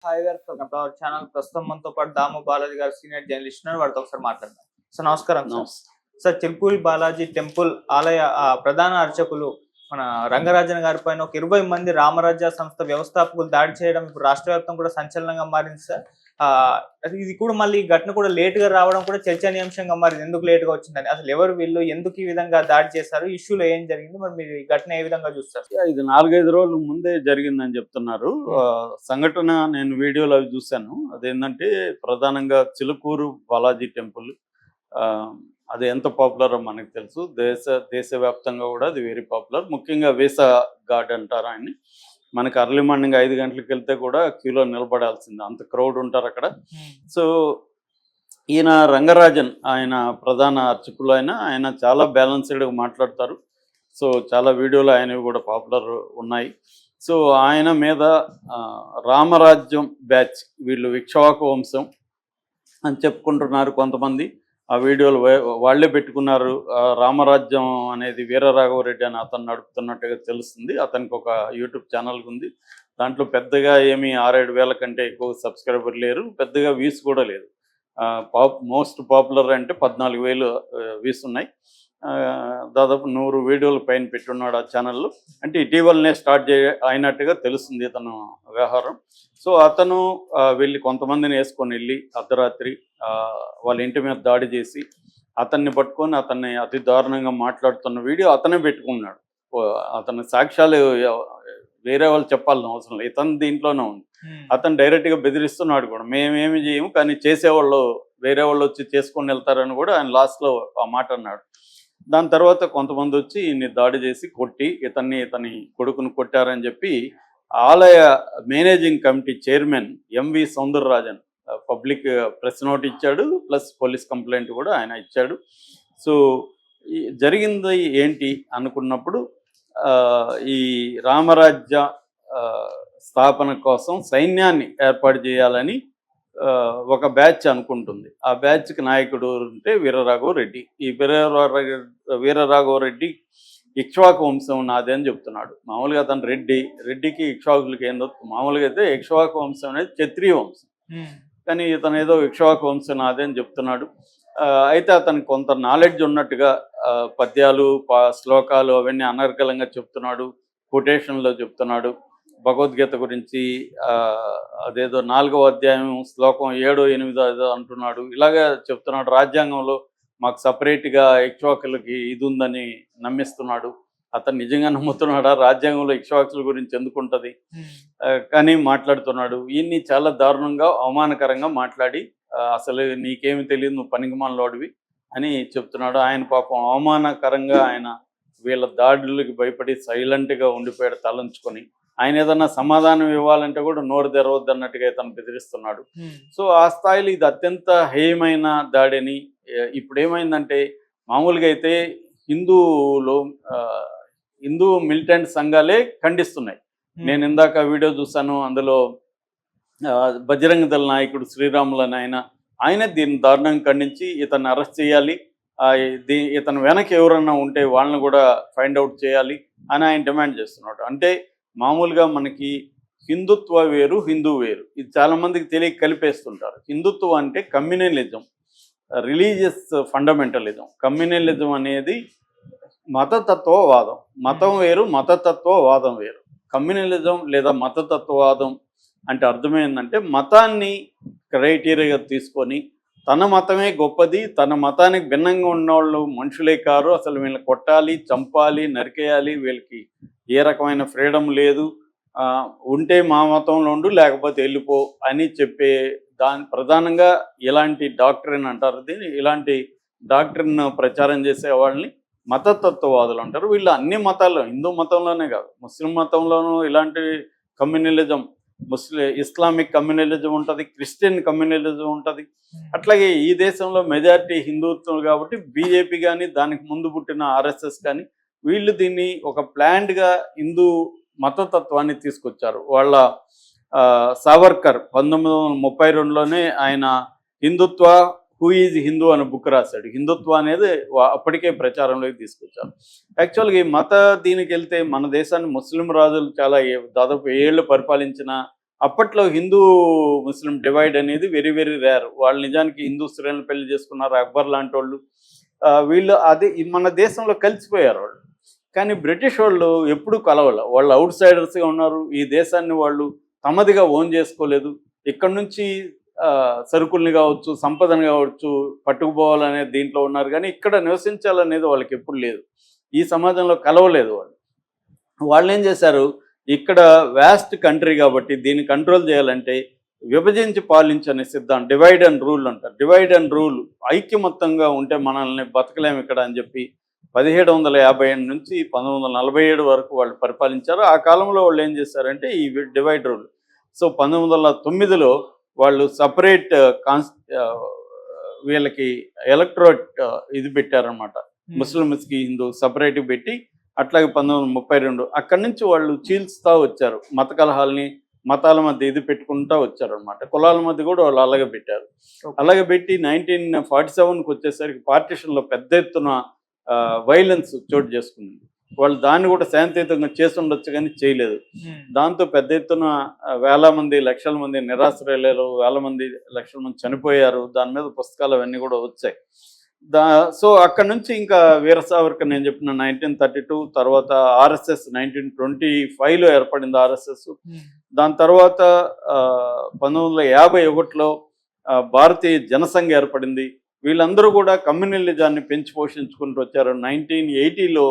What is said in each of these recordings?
Hi గారు, welcome to our channel. ప్రస్తుతం మనతో పాటు దాము బాలాజీ గారు సీనియర్ జర్నలిస్ట్ ఉన్నారు. వారితో ఒకసారి మాట్లాడదాం. సార్ నమస్కారం. సార్ చిలుకూరి బాలాజీ టెంపుల్ ఆలయ ప్రధాన అర్చకులు మన రంగరాజన్ గారి పైన ఒక 20 మంది రామరాజ్య సంస్థ వ్యవస్థాపకులు దాడి చేయడం ఇప్పుడు రాష్ట్ర వ్యాప్తంగా కూడా సంచలనంగా మారింది సార్. ఇది కూడా మళ్ళీ ఘటన కూడా లేట్ గా రావడం కూడా చర్చనీయాంశంగా మారింది. ఎందుకు లేట్ గా వచ్చిందని, అసలు ఎవరు వీళ్ళు, ఎందుకు ఈ విధంగా దాడి చేశారు, ఇష్యూలో ఏం జరిగింది, మరి మీరు ఈ ఘటన ఏ విధంగా చూస్తారు? ఇది 4-5 రోజుల ముందే జరిగిందని చెప్తున్నారు. సంఘటన నేను వీడియోలో అవి చూశాను. అదేంటంటే ప్రధానంగా చిలుకూరు బాలాజీ టెంపుల్ అది ఎంత పాపులరో మనకు తెలుసు. దేశవ్యాప్తంగా కూడా అది వెరీ పాపులర్. ముఖ్యంగా వీసా గార్డ్ అంటారు ఆయన్ని. మనకి అర్లీ మార్నింగ్ 5 గంటలకు వెళ్తే కూడా క్యూలో నిలబడాల్సిందే, అంత క్రౌడ్ ఉంటారు అక్కడ. సో ఈయన రంగరాజన్, ఆయన ప్రధాన అర్చకులు. ఆయన చాలా బ్యాలెన్స్డ్గా మాట్లాడతారు. సో చాలా వీడియోలు ఆయనవి కూడా పాపులర్ ఉన్నాయి. సో ఆయన మీద రామరాజ్యం బ్యాచ్, వీళ్ళు ఇక్ష్వాకు వంశం అని చెప్పుకుంటున్నారు కొంతమంది. ఆ వీడియోలు వాళ్ళే పెట్టుకున్నారు. రామరాజ్యం అనేది వీరరాఘవరెడ్డి అని అతను నడుపుతున్నట్టుగా తెలుస్తుంది. అతనికి ఒక యూట్యూబ్ ఛానల్ ఉంది. దాంట్లో పెద్దగా ఏమీ 6-7 వేల కంటే ఎక్కువ సబ్స్క్రైబర్ లేరు, పెద్దగా వ్యూస్ కూడా లేదు. మోస్ట్ పాపులర్ అంటే 14,000 వ్యూస్ ఉన్నాయి. దాదాపు 100 వీడియోలు పైన పెట్టున్నాడు ఆ ఛానల్లో. అంటే ఇటీవలనే స్టార్ట్ అయినట్టుగా తెలుస్తుంది ఇతను వ్యవహారం. సో అతను వెళ్ళి కొంతమందిని వేసుకొని వెళ్ళి అర్ధరాత్రి వాళ్ళ ఇంటి మీద దాడి చేసి అతన్ని పట్టుకొని అతన్ని అతి దారుణంగా మాట్లాడుతున్న వీడియో అతనే పెట్టుకున్నాడు. అతని సాక్ష్యాలు వేరే వాళ్ళు చెప్పాలని అవసరం లేదు, ఇతను దీంట్లోనే ఉంది. అతను డైరెక్ట్గా బెదిరిస్తున్నాడు కూడా, మేమేమి చేయము కానీ చేసేవాళ్ళు వేరే వాళ్ళు వచ్చి చేసుకొని వెళ్తారని కూడా ఆయన లాస్ట్లో ఆ మాట అన్నాడు. దాని తర్వాత కొంతమంది వచ్చి ఈయన్ని దాడి చేసి కొట్టి ఇతని కొడుకును కొట్టారని చెప్పి ఆలయ managing committee chairman M V Soundararajan public press note ఇచ్చాడు, ప్లస్ పోలీస్ కంప్లైంట్ కూడా ఆయన ఇచ్చాడు. సో జరిగింది ఏంటి అనుకున్నప్పుడు ఈ రామరాజ్య స్థాపన కోసం సైన్యాన్ని ఏర్పాటు చేయాలని ఒక బ్యాచ్ అనుకుంటుంది. ఆ బ్యాచ్కి నాయకుడు అంటే వీరరాఘవరెడ్డి. ఈ వీరరాఘవరెడ్డి ఇక్ష్వాకు వంశం నాదే అని చెప్తున్నాడు. మామూలుగా అతను రెడ్డికి ఇక్ష్వాకులకి ఏందో, మామూలుగా అయితే ఇక్ష్వాకు వంశం అనేది క్షత్రియ వంశం, కానీ ఇతను ఏదో ఇక్ష్వాకు వంశం నాదే అని చెప్తున్నాడు. అయితే అతనికి కొంత నాలెడ్జ్ ఉన్నట్టుగా పద్యాలు శ్లోకాలు అవన్నీ అనర్గళంగా చెప్తున్నాడు, కొటేషన్లో చెప్తున్నాడు. భగవద్గీత గురించి అదేదో 4వ అధ్యాయం శ్లోకం 7, 8 అంటున్నాడు. ఇలాగే చెప్తున్నాడు. రాజ్యాంగంలో మాకు సపరేట్గా ఇక్ష్వాకులకి ఇది ఉందని నమ్మిస్తున్నాడు. అతను నిజంగా నమ్ముతున్నాడా? రాజ్యాంగంలో ఇక్ష్వాకుల గురించి ఎందుకు ఉంటుంది కానీ మాట్లాడుతున్నాడు. ఈయన్ని చాలా దారుణంగా అవమానకరంగా మాట్లాడి అసలు నీకేమి తెలియదు, నువ్వు పనికిమాలినోడివి అని చెప్తున్నాడు. ఆయన పాపం అవమానకరంగా ఆయన వీళ్ళ దాడులకి భయపడి సైలెంట్గా ఉండిపోయాడు తలంచుకొని. ఆయన ఏదన్నా సమాధానం ఇవ్వాలంటే కూడా నోరు తెరవద్దు అన్నట్టుగా ఇతను బెదిరిస్తున్నాడు. సో ఆ స్థాయిలో ఇది అత్యంత హేయమైన దాడిని. ఇప్పుడు ఏమైందంటే మామూలుగా అయితే హిందూ మిలిటెంట్ సంఘాలే ఖండిస్తున్నాయి. నేను ఇందాక వీడియో చూశాను, అందులో బజరంగ దళ నాయకుడు శ్రీరాములు అని ఆయన దీన్ని దారుణంగా ఖండించి ఇతన్ని అరెస్ట్ చేయాలి, ఇతను వెనక ఎవరన్నా ఉంటే వాళ్ళని కూడా ఫైండ్ అవుట్ చేయాలి అని ఆయన డిమాండ్ చేస్తున్నాడు. అంటే మామూలుగా మనకి హిందుత్వ వేరు, హిందూ వేరు, ఇది చాలామందికి తెలియక కలిపేస్తుంటారు. హిందుత్వం అంటే కమ్యూనలిజం, రిలీజియస్ ఫండమెంటలిజం. కమ్యూనలిజం అనేది మతతత్వవాదం. మతం వేరు, మతతత్వవాదం వేరు. కమ్యూనలిజం లేదా మతతత్వవాదం అంటే అర్థమైందంటే మతాన్ని క్రైటీరియాగా తీసుకొని తన మతమే గొప్పది, తన మతానికి భిన్నంగా ఉన్నవాళ్ళు మనుషులే కారు, అసలు వీళ్ళని కొట్టాలి, చంపాలి, నరికేయాలి, వీళ్ళకి ఏ రకమైన ఫ్రీడమ్ లేదు, ఉంటే మా మతంలో ఉండు లేకపోతే వెళ్ళిపో అని చెప్పే ప్రధానంగా ఇలాంటి డాక్ట్రిన్ అంటారు దీన్ని. ఇలాంటి డాక్ట్రిన్ ప్రచారం చేసే వాళ్ళని మతతత్వవాదులు అంటారు. వీళ్ళు అన్ని మతాల్లో, హిందూ మతంలోనే కాదు ముస్లిం మతంలోనూ ఇలాంటి కమ్యూనలిజం, ఇస్లామిక్ కమ్యూనలిజం ఉంటుంది, క్రిస్టియన్ కమ్యూనలిజం ఉంటుంది. అట్లాగే ఈ దేశంలో మెజారిటీ హిందుత్వం కాబట్టి బీజేపీ కానీ దానికి ముందు పుట్టిన ఆర్ఎస్ఎస్ కానీ వీళ్ళు దీన్ని ఒక ప్లాన్డ్గా హిందూ మతతత్వాన్ని తీసుకొచ్చారు. వాళ్ళ సావర్కర్ 1932లోనే ఆయన హిందుత్వ హూ ఈజ్ హిందూ అనే బుక్ రాశాడు. హిందుత్వ అనేది అప్పటికే ప్రచారంలోకి తీసుకొచ్చారు. యాక్చువల్గా ఈ దీనికి వెళ్తే మన దేశాన్ని ముస్లిం రాజులు చాలా దాదాపు 7 ఏళ్ళు పరిపాలించిన అప్పట్లో హిందూ ముస్లిం డివైడ్ అనేది వెరీ వెరీ రేర్. వాళ్ళు నిజానికి హిందూ స్త్రీలను పెళ్లి చేసుకున్నారు, అక్బర్ లాంటి వాళ్ళు. వీళ్ళు అది మన దేశంలో కలిసిపోయారు వాళ్ళు. కానీ బ్రిటిష్ వాళ్ళు ఎప్పుడూ కలవల. వాళ్ళు అవుట్ సైడర్స్గా ఉన్నారు. ఈ దేశాన్ని వాళ్ళు తమదిగా ఓన్ చేసుకోలేదు. ఇక్కడ నుంచి సరుకుల్ని కావచ్చు, సంపదను కావచ్చు పట్టుకుపోవాలనే దీంట్లో ఉన్నారు. కానీ ఇక్కడ నివసించాలనేది వాళ్ళకి ఎప్పుడు లేదు. ఈ సమాజంలో కలవలేదు వాళ్ళు. వాళ్ళు ఏం చేశారు, ఇక్కడ వ్యాస్ట్ కంట్రీ కాబట్టి దీన్ని కంట్రోల్ చేయాలంటే విభజించి పాలించనే సిద్ధాంతం, డివైడ్ అండ్ రూల్ అంటారు. డివైడ్ అండ్ రూల్, ఐక్యమత్తంగా ఉంటే మనల్ని బతకలేము ఇక్కడ అని చెప్పి 1758 నుంచి 1947 వరకు వాళ్ళు పరిపాలించారు. ఆ కాలంలో వాళ్ళు ఏం చేశారంటే ఈ డివైడ్ రూల్. సో 1909లో వాళ్ళు సపరేట్ వీళ్ళకి ఎలక్టోరేట్ ఇది పెట్టారనమాట. ముస్లిమ్స్కి హిందూ సపరేట్ పెట్టి, అట్లాగే 1932 అక్కడి నుంచి వాళ్ళు చీల్చుతా వచ్చారు. మత కలహాలని, మతాల మధ్య ఇది పెట్టుకుంటూ వచ్చారు అనమాట. కులాల మధ్య కూడా వాళ్ళు అలాగే పెట్టారు. అలాగే పెట్టి 1947కి వచ్చేసరికి పార్టీషన్లో పెద్ద ఎత్తున వైలెన్స్ చోటు చేసుకుంది. వాళ్ళు దాన్ని కూడా శాంతియుతంగా చేసి ఉండొచ్చు కానీ చేయలేదు. దాంతో పెద్ద ఎత్తున వేల మంది, లక్షల మంది నిరాశ్రయాలు, వేల మంది, లక్షల మంది చనిపోయారు. దాని మీద పుస్తకాలు అవన్నీ కూడా వచ్చాయి. సో అక్కడ నుంచి ఇంకా వీర సావర్కర్ నేను చెప్పిన 1932, తర్వాత ఆర్ఎస్ఎస్ 1925లో ఏర్పడింది ఆర్ఎస్ఎస్. దాని తర్వాత 1951లో భారతీయ జనసంఘ ఏర్పడింది. వీళ్ళందరూ కూడా కమ్యూనలిజాన్ని పెంచి పోషించుకుంటూ వచ్చారు. 1980లో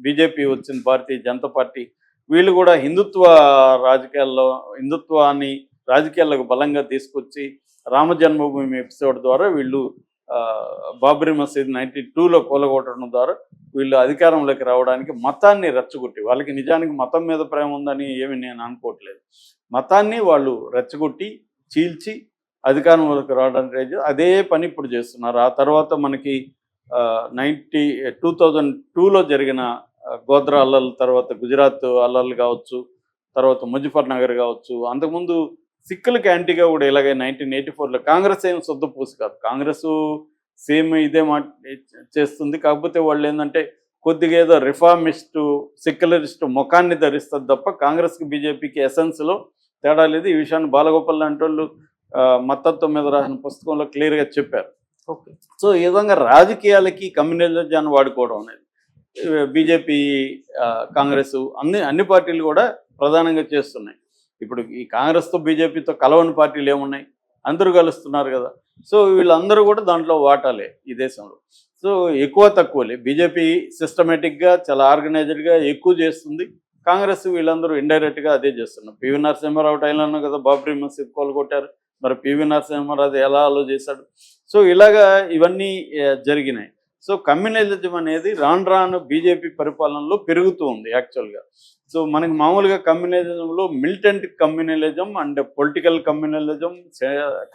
బీజేపీ వచ్చింది, భారతీయ జనతా పార్టీ. వీళ్ళు కూడా హిందుత్వాన్ని రాజకీయాలకు బలంగా తీసుకొచ్చి రామ జన్మభూమి ఎపిసోడ్ ద్వారా వీళ్ళు బాబ్రీ మసీద్ 1992లో కూలగొట్టడం ద్వారా వీళ్ళు అధికారంలోకి రావడానికి మతాన్ని రెచ్చగొట్టి, వాళ్ళకి నిజానికి మతం మీద ప్రేమ ఉందని ఏమి నేను అనుకోవట్లేదు, మతాన్ని వాళ్ళు రెచ్చగొట్టి చీల్చి అధికారంలోకి రావడానికి అదే పని ఇప్పుడు చేస్తున్నారు. ఆ తర్వాత మనకి 2002లో జరిగిన గోద్రా అల్లర్ల తర్వాత గుజరాత్ అల్లర్లు కావచ్చు, తర్వాత ముజఫర్ నగర్ కావచ్చు, అంతకుముందు సిక్కులకి యాంటీగా కూడా ఇలాగే 1984లో కాంగ్రెస్ ఏం శుద్ధపూసి కాదు. కాంగ్రెస్ సేమ్ ఇదే చేస్తుంది. కాకపోతే వాళ్ళు ఏంటంటే కొద్దిగా ఏదో రిఫార్మిస్టు, సెక్యులరిస్టు ముఖాన్ని ధరిస్తుంది తప్ప కాంగ్రెస్కి బీజేపీకి ఎసెన్స్లో తేడా లేదు. ఈ విషయాన్ని బాలగోపాల్ లాంటి వాళ్ళు మతత్వం మీద రాసిన పుస్తకంలో క్లియర్గా చెప్పారు. ఓకే. సో ఈ విధంగా రాజకీయాలకి కమ్యూనలిజాన్ని వాడుకోవడం అనేది బీజేపీ, కాంగ్రెస్ అన్ని పార్టీలు కూడా ప్రధానంగా చేస్తున్నాయి. ఇప్పుడు ఈ కాంగ్రెస్తో బీజేపీతో కలవని పార్టీలు ఏమున్నాయి, అందరూ కలుస్తున్నారు కదా. సో వీళ్ళందరూ కూడా దాంట్లో వాటాలే ఈ దేశంలో. సో ఎక్కువ తక్కువలే. బీజేపీ సిస్టమేటిక్గా చాలా ఆర్గనైజ్డ్గా ఎక్కువ చేస్తుంది. కాంగ్రెస్ వీళ్ళందరూ ఇండైరెక్ట్గా అదే చేస్తున్నారు. పివి నరసింహారావు టైంలో కదా బాబ్రీ మసీద్ కోలుకొట్టారు. మరి పివి నరసింహారావు ఎలా అలో చేశాడు. సో ఇలాగా ఇవన్నీ జరిగినాయి. సో కమ్యూనలిజం అనేది రాను రాను బీజేపీ పరిపాలనలో పెరుగుతూ ఉంది యాక్చువల్గా. సో మనకి మామూలుగా కమ్యూనలిజంలో militant communalism and political communalism,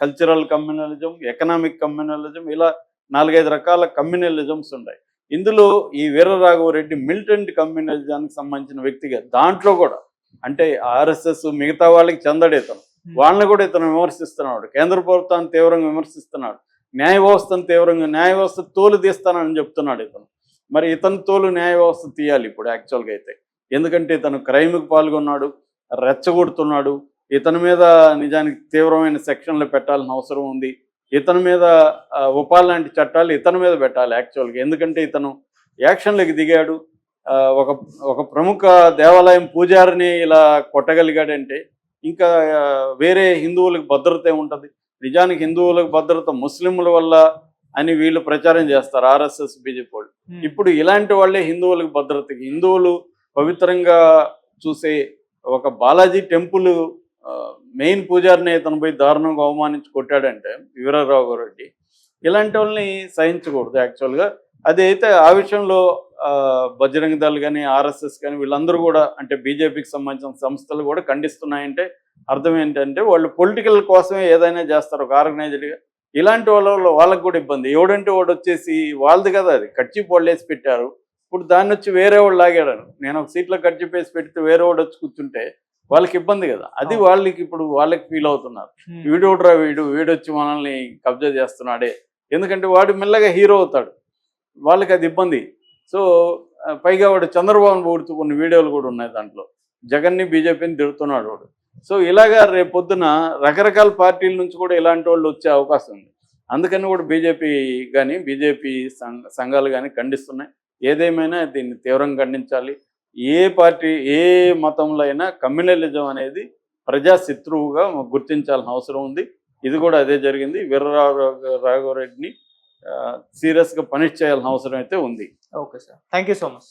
cultural communalism, economic communalism, ఇలా 4-5 రకాల కమ్యూనలిజమ్స్ ఉన్నాయి. ఇందులో ఈ వీరరాఘవరెడ్డి మిలిటెంట్ కమ్యూనలిజానికి సంబంధించిన వ్యక్తిగా, దాంట్లో కూడా అంటే ఆర్ఎస్ఎస్ మిగతా వాళ్ళకి చెందడేతను, వాళ్ళని కూడా ఇతను విమర్శిస్తున్నాడు. కేంద్ర ప్రభుత్వాన్ని తీవ్రంగా విమర్శిస్తున్నాడు. న్యాయ వ్యవస్థ తోలు తీస్తానని చెప్తున్నాడు ఇతను. మరి ఇతను తోలు న్యాయ వ్యవస్థ తీయాలి ఇప్పుడు యాక్చువల్గా అయితే. ఎందుకంటే ఇతను క్రైమ్కి పాల్గొన్నాడు, రెచ్చగొడుతున్నాడు. ఇతని మీద నిజానికి తీవ్రమైన సెక్షన్లు పెట్టాల్సిన అవసరం ఉంది. ఇతని మీద ఉపాధి లాంటి చట్టాలు ఇతని మీద పెట్టాలి యాక్చువల్గా. ఎందుకంటే ఇతను యాక్షన్లకు దిగాడు. ఒక ప్రముఖ దేవాలయం పూజారిని ఇలా కొట్టగలిగాడంటే ఇంకా వేరే హిందువులకు భద్రత ఏముంటుంది? నిజానికి హిందువులకు భద్రత ముస్లింల వల్ల అని వీళ్ళు ప్రచారం చేస్తారు, ఆర్ఎస్ఎస్, బీజేపీ వాళ్ళు. ఇప్పుడు ఇలాంటి వాళ్ళే హిందువులకు భద్రతకి, హిందువులు పవిత్రంగా చూసే ఒక బాలాజీ టెంపుల్ మెయిన్ పూజారిని ఇతను పోయి దారుణంగా అవమానించి కొట్టాడంటే వీరరాఘవరెడ్డి, ఇలాంటి వాళ్ళని సహించకూడదు యాక్చువల్గా. అదైతే ఆ విషయంలో బజరంగ దళ్ కానీ ఆర్ఎస్ఎస్ కానీ వీళ్ళందరూ కూడా, అంటే బీజేపీకి సంబంధించిన సంస్థలు కూడా ఖండిస్తున్నాయంటే అర్థం ఏంటంటే వాళ్ళు పొలిటికల్ కోసమే ఏదైనా చేస్తారు ఒక ఆర్గనైజ్డ్గా. ఇలాంటి వాళ్ళకి కూడా ఇబ్బంది. ఎవడంటే వాడు వచ్చేసి వాళ్ళది కదా, అది కర్చీఫ్ వాళ్ళు వేసి పెట్టారు. ఇప్పుడు దాన్ని వచ్చి వేరే వాడు లాగాడను, నేను ఒక సీట్లో కర్చీఫ్ వేసి పెడితే వేరే వాడు వచ్చి కూర్చుంటే వాళ్ళకి ఇబ్బంది కదా. అది వాళ్ళకి ఫీల్ అవుతున్నారు. వీడోడ్రా వీడొచ్చి మనల్ని కబ్జా చేస్తున్నాడే, ఎందుకంటే వాడు మెల్లగా హీరో అవుతాడు, వాళ్ళకి అది ఇబ్బంది. సో పైగా వాడు చంద్రబాబును పొగుడుతూ కొన్ని వీడియోలు కూడా ఉన్నాయి. దాంట్లో జగన్ని బీజేపీని తిడుతున్నాడు వాడు. సో ఇలాగా రేపొద్దున రకరకాల పార్టీల నుంచి కూడా ఇలాంటి వాళ్ళు వచ్చే అవకాశం ఉంది. అందుకని కూడా బీజేపీ కానీ బీజేపీ సంఘాలు కానీ ఖండిస్తున్నాయి. ఏదేమైనా దీన్ని తీవ్రంగా ఖండించాలి. ఏ పార్టీ ఏ మతంలో అయినా కమ్యూనలిజం అనేది ప్రజా శత్రువుగా గుర్తించాల్సిన అవసరం ఉంది. ఇది కూడా అదే జరిగింది. వీర్రాఘవరెడ్డిని సీరియస్గా పనిష్ చేయాల్సిన అవసరం అయితే ఉంది. Okay sir, thank you so much.